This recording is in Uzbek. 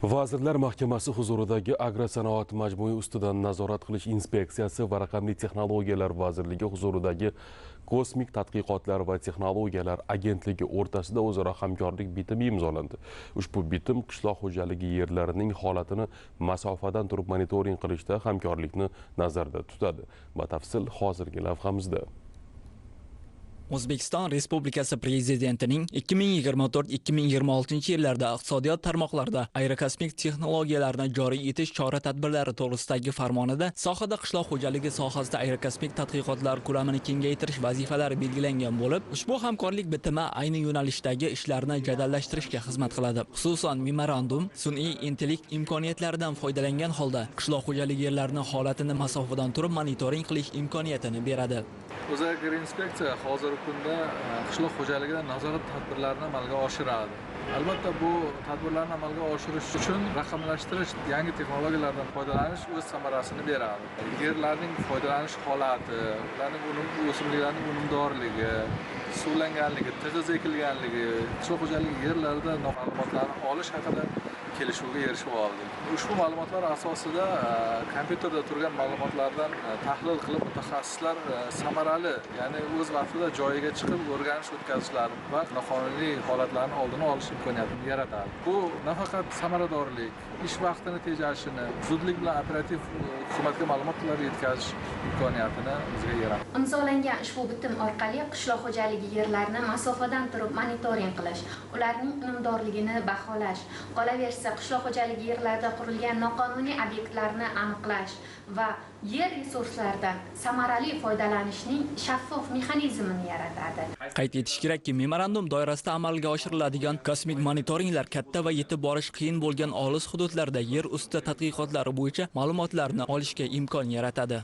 Vazirlar Mahkamasi huzuridagi Agrosanoat majmui ustidan nazorat qilish inspeksiyasi va Raqamli texnologiyalar vazirligi huzuridagi Kosmik tadqiqotlar va texnologiyalar agentligi o'rtasida o'zaro hamkorlik bitimi imzolandi. Ushbu bitim qishloq xo'jaligi yerlarining holatini masofadan turib monitoring qilishda hamkorlikni nazarda tutadi. Batafsil hozirgi lavhamizda. O'zbekiston Respublikasi Prezidentining 2024-2026 yillarda iqtisodiyot tarmoqlarida aerokosmik texnologiyalarni joriy etish chora-tadbirlari to'g'risidagi farmonida sohada qishloq xo'jaligi sohasida aerokosmik tadqiqotlar ko'lamini kengaytirish vazifalari belgilangan bo'lib, ushbu hamkorlik bitimi ayni yo'nalishdagi ishlarni jadallashtirishga xizmat qiladi. Xususan, memorandum sun'iy intellekt imkoniyatlaridan foydalangan holda qishloq xo'jaligi yerlarini holatini masofadan turib monitoring qilish imkoniyatini beradi. Inspeksiya hozirgi kunda qishloq xo'jaligida nazorat tadbirlarini amalga oshiradi. Albatta bu tadbirlarni amalga oshirish uchun raqamlashtirish, yangi texnologiyalardan foydalanish o'z samarasini beradi. Yerlarning foydalanish holati, ularning o'simliklarning unumdorligi, suvlanganligi, tig'iz ekilganligi, qishloq xo'jaligi yerlarida ma'lumotlarni olish haqida kelishuvga erishib oldik. Ushbu ma'lumotlar asosida kompyuterda turgan ma'lumotlardan tahlil qilib mutaxassislar samarali, ya'ni o'z vaqtida joyiga chiqib o'rganish o'tkazishlari va noqonuniy holatlarni oldini olish imkoniyatini yaratadi. Bu nafaqat samaradorlik, ish vaqtini tejashini, zudlik bilan operativ hukumatga ma'lumotlar yetkazish imkoniyatini bizga yaratadi. Imzolangan ushbu bitim orqali qishloq xo'jaligi yerlarini masofadan turib monitoring qilish, ularning unumdorligini baholash, qolaversa qishloq xo'jaligi yerlarida qurilgan noqonuniy obyektlarni aniqlash va yer resurslaridan samarali foydalanishning shaffof mexanizmini yaratadi. Qayd etish kerakki, memorandum doirasida amalga oshiriladigan kosmik monitoringlar katta va yetib borish qiyin bo'lgan olis hududlarda yer usti tadqiqotlari bo'yicha ma'lumotlarni olishga imkon yaratadi.